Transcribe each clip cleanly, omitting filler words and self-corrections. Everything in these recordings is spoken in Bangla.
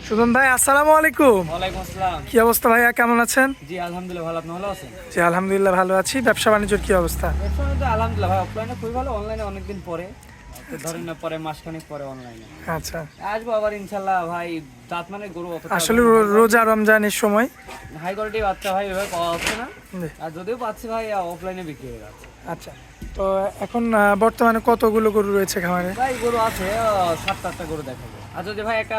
সুজন ভাই আসসালামু আলাইকুম। ওয়ালাইকুম আসসালাম। কি অবস্থা ভাইয়া, কেমন আছেন? জি আলহামদুলিল্লাহ ভালো, আপনি ভালো আছেন? জি আলহামদুলিল্লাহ ভালো আছি। ব্যবসা বাণিজ্যের কি অবস্থা? ব্যবসা তো আলহামদুলিল্লাহ ভাই, অফলাইনে খুবই ভালো, অনলাইনে অনেকদিন পরে তো ধরেন না, পরে মাসখানেক পরে অনলাইনে আচ্ছা, আসবো আবার ইনশাল্লাহ ভাই। দাঁত মানে গরু অত আসলে রোজা রমজানের সময় হাই কোয়ালিটি বাচ্চা ভাই এভাবে পাওয়া যাচ্ছে না, জি। আর যদিও পাচ্ছি ভাই অফলাইনে বিক্রি হয়ে যাচ্ছে। আচ্ছা, তো এখন বর্তমানে কতগুলো গরু রয়েছে খামারে? ভাই গরু আছে 7-8টা গরু দেখাবো। আর যদি ভাই একটা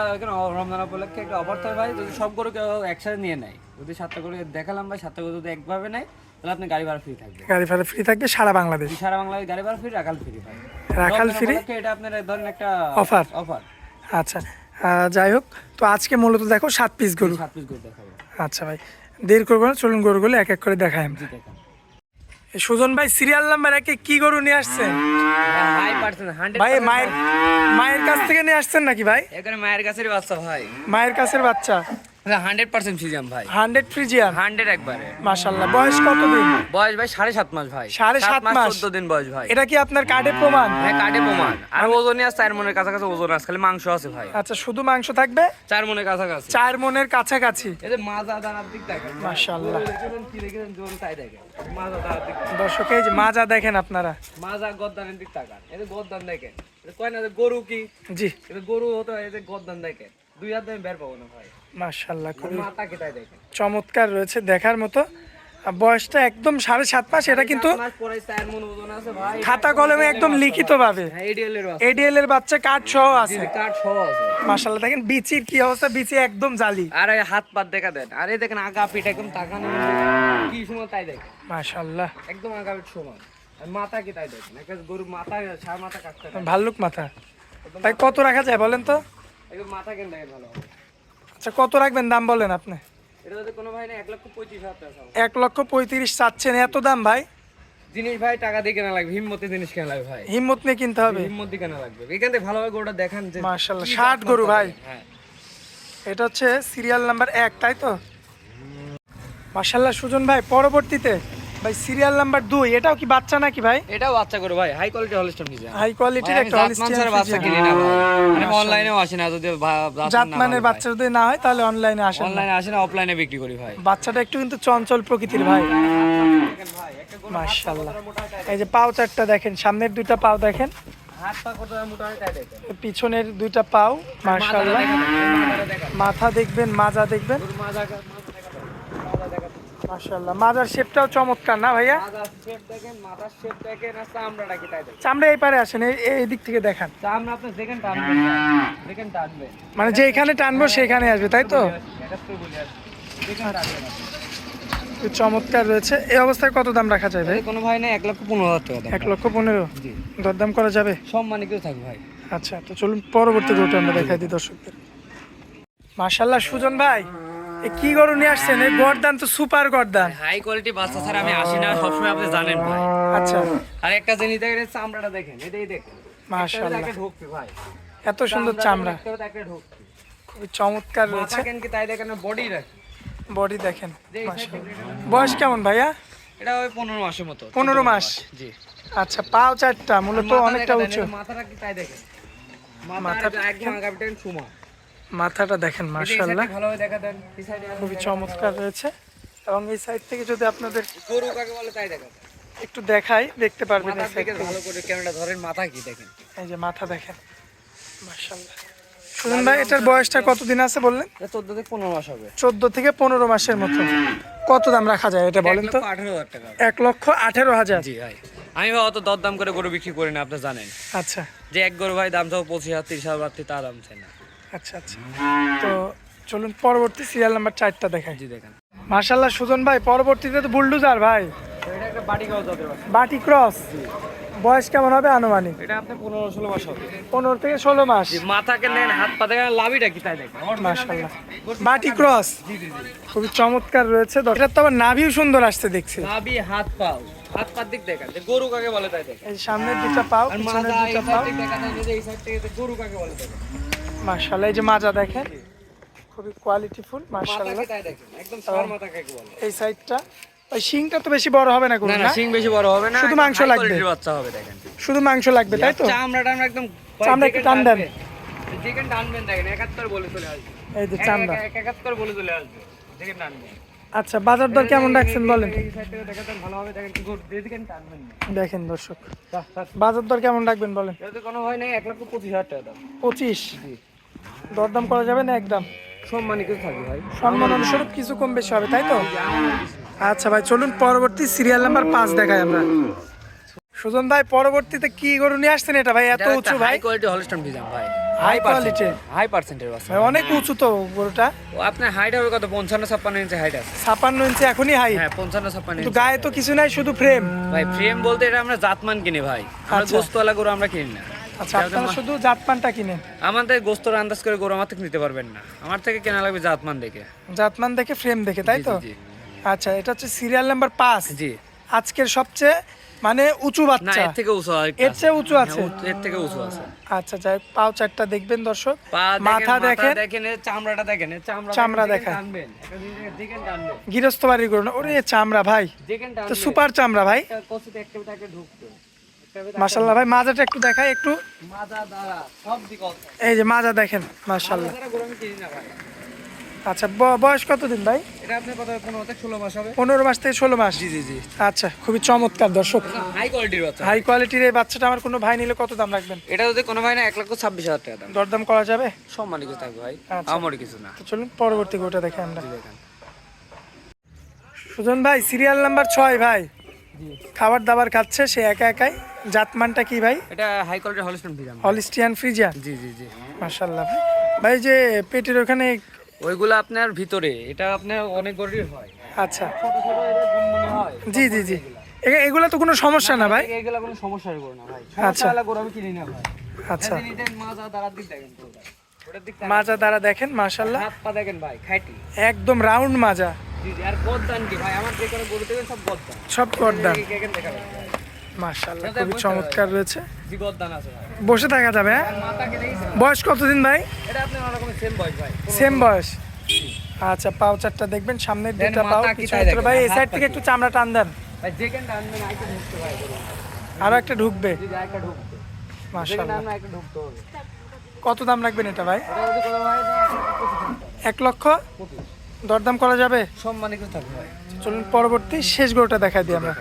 রমজান উপলক্ষে একটা অফার থাকে ভাই, যদি সব গরু কেউ একসাথে নিয়ে নেয়, যদি 7টা গরু দেখালাম ভাই, 7টা গরু যদি একভাবে নেয় তাহলে আপনি গাড়ি ভাড়া ফ্রি থাকবে। গাড়ি ভাড়া ফ্রি থাকবে সারা বাংলাদেশ? সারা বাংলায় গাড়ি ভাড়া ফ্রি, রাখাল ফ্রি ভাই। রাখাল ফ্রি, এটা আপনার ধরেন একটা অফার। অফার। আচ্ছা, যাই হোক, তো আজকে মূলত দেখো 7 পিস গরু। 7 পিস গরু দেখাবো। আচ্ছা ভাই, দেরি করবো না, চলুন গরুগুলো এক এক করে দেখাই আমরা। জি দেখেন সুজন ভাই, সিরিয়াল নাম্বার 1-এ কি গরু নিয়ে আসছেন হাই পার্সেন্ট 100 ভাই? মায়ের কাছ থেকে নিয়ে আসছেন নাকি ভাই? এখানে মায়ের কাছেরই বাচ্চা ভাই, মায়ের কাছের বাচ্চা 100% ফিজিয়াম ভাই, 100 ফ্রিজিয়ান। 100 একবারে। মাশাআল্লাহ, বয়স কত দিন? বয়স ভাই 7.5 মাস ভাই, 7.5 মাস, 14 দিন বয়স ভাই। এটা কি আপনার কার্ডে প্রমাণ? হ্যাঁ কাটে প্রমাণ। আর ওজনই আছে 4 মনের কাছাকাছি ওজন আছে, খালি মাংস আছে ভাই। আচ্ছা, শুধু মাংস থাকবে? 4 মনের কাছাকাছি। 4 মনের কাছাকাছি। এই যে মাজা দানার দিক দেখেন মাশাআল্লাহ। কি দেখেন জোন তাই দেখেন, মাজা দানার দিক, দর্শক এই যে মাজা দেখেন আপনারা, মাজা গদ্দানের দিক তাকান, এই যে গদ্দান দেখেন। এটা কয় না যে গরু কি, জি এটা গরু হতো, এই যে গদ্দান দেখেন, 2 হাত দিয়ে বের পাবো না ভাই। মাশাআল্লাহ, খুবই মাথা কি তাই দেখেন, চমৎকার রয়েছে, দেখার মতো। আর বয়সটা একদম 7.5 মাস। এটা কিন্তু 7 মাস পরে 4 মণ ওজন আছে ভাই, খাতা কলমে একদম লিখিত ভাবে হ্যাঁ এডিএল এর বাচ্চা, এডিএল এর বাচ্চা, কার্ড সহ আছে। কাঠ সহ আছে। মাশাআল্লাহ, দেখেন বিচির কি অবস্থা, বিচি একদম জালি। আর এই হাত পাত দেখা দেন, আর এই দেখেন আগা পিঠ একদম তাকানো, কি সময় তাই দেখেন, মাশাআল্লাহ, একদম আগা পিঠ সমান। আর মাথা কি তাই দেখেন, একটা গরুর মাথা, সার মাথা কাটতে দেন, ভাল্লুক মাথা। ভাই কত রাখা যায় বলেন তো? একদম মাথা কেন দেখেন ভালো হবে। আচ্ছা, কত রাখবেন, দাম বলেন আপনি? এটা যদি কোনো ভাই না 1,35,000 টাকা চাও। 1,35,000 চাচ্ছেন? এত দাম ভাই? জিনিস ভাই টাকা দিয়ে কেনা লাগবে, হিম্মতি জিনিস কেনা লাগবে ভাই, হিম্মত নিয়ে কিনতে হবে। হিম্মত দিয়ে কেনা লাগবে। এখান থেকে ভালোভাবে গরুটা দেখান যে মাশাআল্লাহ, কি 60 গরু ভাই। হ্যাঁ এটা হচ্ছে সিরিয়াল নাম্বার 1, তাই তো? মাশাআল্লাহ সুজন ভাই, পরবর্তীতে ভাই সিরিয়াল নাম্বার 2, এটাও কি বাচ্চা নাকি ভাই? এটাও বাচ্চা গরু ভাই, high quality Holstein Friesian. High কোয়ালিটির একটা হলিস্টিয়ান বাচ্চা কিনি না ভাই, আমি অনলাইনেও আসি না, যদি জাতমানের বাচ্চা যদি না হয় তাহলে অনলাইনে আসেন না। অনলাইনে আসি না, অফলাইনে বিক্রি করি ভাই। বাচ্চাটা একটু কিন্তু চঞ্চল প্রকৃতির ভাই। মাশাআল্লাহ, এই যে পাও চারটা দেখেন, সামনের 2টা পাও দেখেন, হাত পা কত মোটা হয় তাই দেখেন, পিছনের 2টা পাও। মাশাআল্লাহ, মাথা দেখবেন, মাজা দেখবেন। মাশাআল্লাহ, মাজার শেপটাও চমৎকার না ভাইয়া? চামড়া এই পারে আসেন, এই দিক থেকে দেখান, মানে যেখানে টানবো সেখানে আসবে, তাই তো? চমৎকার রয়েছে। এই অবস্থায় কত দাম রাখা যায় ভাই? কোনো ভাই না 1,15,000 টাকা। 1,15,000 দরদাম করা যাবে? সম্মানে কেউ থাকবে ভাই। আচ্ছা, তো চলুন পরবর্তী গরুটা আমরা দেখাই দিই দর্শকদের। মাশাআল্লাহ সুজন ভাই, কি গরু নিয়ে আসছেন? এই গর্দান তো সুপার গর্দান, হাই কোয়ালিটি বাচ্চা স্যার, আমি আসি না সবসময়, আপনি জানেন ভাই। আচ্ছা, আর একটা জিনিস দেখেন, চামড়াটা দেখেন, এটাই দেখেন মাশাআল্লাহ, ঢুকবে ভাই, এত সুন্দর চামড়া, ঢুকবে, খুবই চমৎকার রয়েছে। কেন কি তাই দেখেন, বডি রাখি, বডি দেখেন। মাশাআল্লাহ, বয়স কেমন ভাইয়া? এটা ওই 15 মাসের মতো। 15 মাস, জি। আচ্ছা, পাও চারটা, মূলত অনেকটা উঁচু। মাথাটা কি তাই দেখেন, মাথাটা একদম আগা পিঠে সুমা, মাথাটা দেখেন। মাশাআল্লাহ, ভালোভাবে দেখা দেন, এই সাইডে খুবই চমৎকার রয়েছে। এবং এই সাইড থেকে যদি আপনাদের গরু কাকে বলে তাই দেখা দেন, একটু দেখাই, দেখতে পারবেন। এই মাথা সাইড থেকে থেকে ভালো করে ক্যামেরা ধরেন, মাথা কি দেখেন, এই যে মাথা দেখেন। মাশাআল্লাহ, সুজন ভাই, এটার বয়সটা কতদিন আছে বললেন? এটা 14 থেকে 15 মাস হবে। 14 থেকে 15 মাসের মতো। কত দাম রাখা যায় এটা বলেন তো? 1,18,000 টাকা। 1,18,000? জি ভাই, আমি ভাই অত দরদাম করে গরু বিক্রি করি না, আপনি জানেন। আচ্ছা যে এক গরু ভাই দাম চাও 25,000 30,000 বাড়তি, তার দাম চাই না। আচ্ছা আচ্ছা, তো চলুন পরবর্তী সিরিয়াল নাম্বার 4টা দেখাই। জি দেখেন, মাশাআল্লাহ সুজন ভাই, পরবর্তীতে তো বুলডোজার ভাই, এটা একটা বাটি গাও জাতের বাচ্চা। বাটি ক্রস। বয়স কেমন হবে আনুমানিক? এটা আপনি 15-16 মাস হবে। 15 থেকে 16 মাস। জি, মাথাকে নেন, হাত পা দেখেন, লাভিটা কি তাই দেখেন। মাশাআল্লাহ, বাটি ক্রস, জি জি জি, খুবই চমৎকার রয়েছে। এটা তো আবার নাভিও সুন্দর আসছে দেখছি। লাভি, হাত পাও, হাত পা দিক দেখেন, যে গরু কাকে বলে তাই দেখেন। এই সামনের 2টা পাও, আর পিছনের মাজা এই 2টা সাইড পাও। থেকে দেখা যায়, যে এই সাইড থেকে যে গরু কাকে বলে তাই দেখেন। মাশাআল্লাহ, এই যে মাজা দেখেন, খুবই কোয়ালিটিফুল। মাশাআল্লাহ, মাথাকে তাই দেখেন, একদম সার মাথা কাকে বলে। এই সাইডটা, ওই শিংটা তো বেশি বড় হবে না গরু, না না, না? সিং বেশি বড় হবে না, শুধু মাংস high লাগবে। quality র বাচ্চা হবে দেখেন। শুধু মাংস লাগবে, তাই তো? চামড়াটা আমরা একদম চামড়া একটু টান দেন। যেখানে টানবেন দেখেন 71 বলে চলে আসবে। এই যে চামড়া। 71 বলে চলে আসবে যেখানে টানবেন। আচ্ছা, বাজার দর কেমন রাখছেন বলেন? এই সাইড থেকে দেখাতেন ভালো হবে, দেখেন কি গরু যেখানে টানবেন না। দেখেন দর্শক, বাজার দর কেমন রাখবেন বলেন? এতে কোনো হয় নাই, 1,25,000 টাকা দাম। 25 দরদাম করা যাবে না একদম? সম্মানী কিছু থাকবে ভাই। সম্মান অনুস্বরূপ কিছু কম বেশি হবে, তাই তো? আচ্ছা ভাই, চলুন পরবর্তী সিরিয়াল নাম্বার 5 দেখাই আমরা। সুজন ভাই, পরবর্তীতে কি গরু নিয়ে আসছেন এটা ভাই? এত উঁচু ভাই, হাই কোয়ালিটি হলস্টাইন ফ্রিজিয়ান ভাই। হাই কোয়ালিটি, হাই পার্সেন্টের বাচ্চা ভাই অনেক উঁচু তো গরুটা। ও আপনার হাইট হবে কত? 55-56 ইঞ্চি হাইট আছে। 56 ইঞ্চি এখনই হাই? হ্যাঁ 55-56 কিন্তু ইঞ্চি। গায়ে তো কিছু নাই, শুধু ফ্রেম। ভাই ফ্রেম বলতে এটা আমরা জাতমান কিনি ভাই, আমরা আচ্ছা। গোস্তওয়ালা গরু আমরা কিনি না। আচ্ছা, আপনারা শুধু জাতমানটা কিনেন? আমাদের গোস্তর আন্দাজ করে গরু আমার থেকে নিতে পারবেন না, আমার থেকে কেনা লাগবে জাতমান দেখে। জাতমান দেখে, ফ্রেম দেখে, তাই তো? জি, জি, আচ্ছা, এটা হচ্ছে সিরিয়াল নাম্বার 5। জি। আজকের সবচেয়ে মানে উঁচু না বাচ্চা। এর থেকে উঁচু আর এর চেয়ে উঁচু আছে? এর থেকে উঁচু আছে। আচ্ছা, যাই পাও চারটা দেখবেন দর্শক, পা মাথা দেখেন, দেখেন, এর চামড়াটা দেখেন, এর চামড়া দেখেন, দেখায়। টানবেন একটা দিকে টানবেন, গৃহস্থ বাড়ির গরু না? ওরে চামড়া ভাই, দেখেন তো টানবেন। সুপার চামড়া ভাই, একটা কচুতে একটা ঢুকতো, মাশাআল্লাহ ভাই। মাজাটা একটু দেখাই একটু, মাজা দ্বারা সব দিক আছে। এই যে মাজা দেখেন, মাশাআল্লাহ। তারা গরু আমি কিনি না ভাই। আচ্ছা, বয়স কতদিন ভাই? এটা আপনার কত? 15 মাস হবে। 15 মাস থেকে 16 মাস? জি জি জি। আচ্ছা, খুবই চমৎকার দর্শক, হাই কোয়ালিটির বাচ্চা। হাই কোয়ালিটির এই বাচ্চাটা আমার কোনো ভাই নিলে কত দাম রাখবেন? এটা যদি কোনো ভাই না 1,26,000 টাকা দাম। দরদাম করা যাবে? সম্মানী কিছু থাকবে ভাই, আচ্ছা। আমার কিছু না। তো চলুন পরবর্তী গরুটা দেখে আমরা। জি দেখেন। সুজন ভাই, সিরিয়াল নাম্বার 6 ভাই, জি। খাবার দাবার খাচ্ছে সে একা একাই। জাতমানটা কি ভাই? এটা হাই কোয়ালিটির হলস্টাইন ফ্রিজিয়ান। Holstein Friesian? জি জি জি। মাশাআল্লাহ ভাই। ভাই যে পেটের ওখানে, ওইগুলো আপনার ভিতরে, এটা আপনার অনেক গরুরই হয়। আচ্ছা, ছোট ছোট এদের গুনগুনি হয়। জি জি জি, এগুলা তো কোনো সমস্যা না ভাই? এগুলা কোনো সমস্যার গরু না ভাই। আচ্ছা। সমস্যা গরু আমি কিনি না ভাই। আচ্ছা, যদি নিতেন মাজা দাঁড়ার দিক দেখেন তো ভাই। ওটার দিক তাকান। মাজা দ্বারা দেখেন, মাশাআল্লাহ হাত পা দেখেন ভাই, খাইটি। একদম রাউন্ড মাজা, জি জি। আর গদ্দান কি ভাই, আমার যে কোনো গরু থেকে সব গদ্দান। সব করদাম, দেখেন দেখা যাচ্ছে ভাই। মাশাআল্লাহ খুবই চমৎকার রয়েছে। জি গদ্দান আছে ভাই। বসে থাকা যাবে হ্যাঁ? আর মাথাকে দেখেছেন? বয়স কতদিন ভাই? এটা আপনার ওরকমের সেম বয়স ভাই। সেম বয়স? আচ্ছা, পাও চারটা দেখবেন, সামনের দেন দুটো পাও, মাথা কি পিছনে তাই দুটো। ভাই দেখেন, এই সাইড হাত থেকে পা একটু কি? চামড়া টান দেন, ভাই যেখানে টানবেন আইটা ঢুকতে ভাই গরু। আরো একটা ঢুকবে, জি জি, আইটা ঢুকতে। যেখানে মাশাআল্লাহ। টানবেন আইটা ঢুকতে হবে। কত দাম রাখবেন এটা ভাই? এটা যদি কোনো ভাই না 1,25,000 1 লক্ষ? টাকা। দরদাম করা যাবে? সম্মানী কিছু থাকবে ভাই। চলুন পরবর্তী শেষ গরুটা দেখাই দিই আমরা।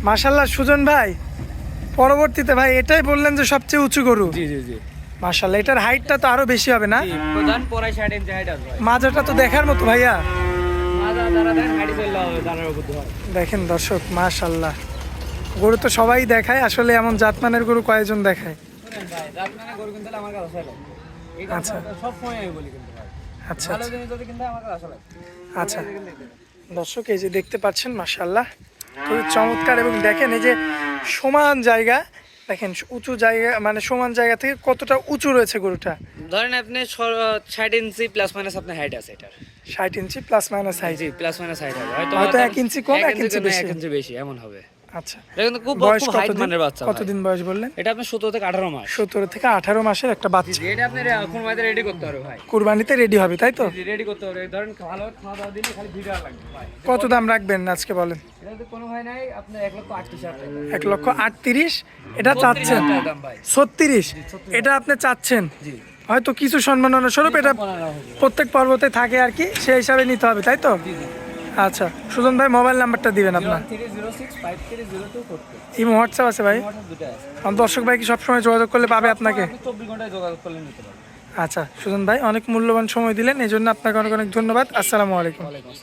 মাশাআল্লাহ সুজন ভাই, পরবর্তীতে ভাই এটাই বললেন যে সবচেয়ে উঁচু গরু? জি জি জি। মাশাআল্লাহ, এটার হাইটটা তো আরো বেশি হবে না? জি, প্রধান পরাই 60 ইঞ্চি হাইট আছে ভাই। মাজাটা তো দেখার মতো ভাইয়া, মাজা দাঁড়া দেন, হাইটি চললে হবে, দাঁড়ার উপর দিয়ে হবে। দেখেন দর্শক, মাশাআল্লাহ। গরু তো সবাই দেখায়, আসলে এমন জাতমানের গরু কয়েকজন দেখায়? শুনেন ভাই, রাতমানা গরু কিনতে হলে আমার কাছে আসলে এই আচ্ছা। কথা সব সময় আমি বলি কিন্তু ভাই। আচ্ছা ভালো আচ্ছা জিনিস যদি কিনতে হয় আমার কাছে আসলে। আচ্ছা, দর্শক এই যে দেখতে পাচ্ছেন, মাশাআল্লাহ খুবই চমৎকার। এবং দেখেন এই যে সমান জায়গা, দেখেন উঁচু জায়গা, মানে সমান জায়গা থেকে কতটা উঁচু রয়েছে গরুটা। ধরেন আপনি 60 ইঞ্চি প্লাস মাইনাস আপনার হাইট আছে এটা। 60 ইঞ্চি প্লাস মাইনাস হাইট? জি, প্লাস মাইনাস হাইট হবে। হয়তো হয়তো 1 ইঞ্চি কম, 1 ইঞ্চি কম, বেশি। 1 ইঞ্চি বেশি এমন হবে। আচ্ছা, এটা কিন্তু খুব বয়স খুব হাইট কতদিন? মানের বাচ্চা। কতদিন বয়স বললেন? এটা আপনার 17 থেকে 18 মাস। 17 থেকে 18 মাসের একটা বাচ্চা, জি, এটা আপনি এখন মাঝে রেডি করতে হবে ভাই। কুরবানিতে রেডি হবে, তাই তো? জি, রেডি করতে হবে। ধরেন ভালো খাওয়া দাওয়া দিলে খালি ভিড়া লাগবে ভাই। কত দাম রাখবেন আজকে বলেন? এটা তো কোনো হয় নাই, আপনার 1,38,000 টাকা। 1 লক্ষ 38 এটা চাচ্ছেন? 32,000 টাকা দাম ভাই। 36 এটা আপনি চাচ্ছেন? জি। হয়তো কিছু সম্মাননা স্বরূপ এটা প্রত্যেক পর্বতে থাকে আর কি, সেই হিসাবে নিতে হবে, তাই তো? জি জি। আচ্ছা সুজন ভাই, মোবাইল নাম্বারটা দিবেন আপনার? 0306530240। ইমো হোয়াটসঅ্যাপ আছে ভাই? মোটর দুটো আছে। আমার দর্শক ভাই কি সবসময় যোগাযোগ করলে পাবে আপনাকে? আপনি 24 ঘন্টায় যোগাযোগ করলে নিতে পারবেন। আচ্ছা সুজন ভাই, অনেক মূল্যবান সময় দিলেন, এই জন্য আপনাকে অনেক অনেক ধন্যবাদ। আসসালামু আলাইকুম। ওয়ালাইকুম আসসালাম।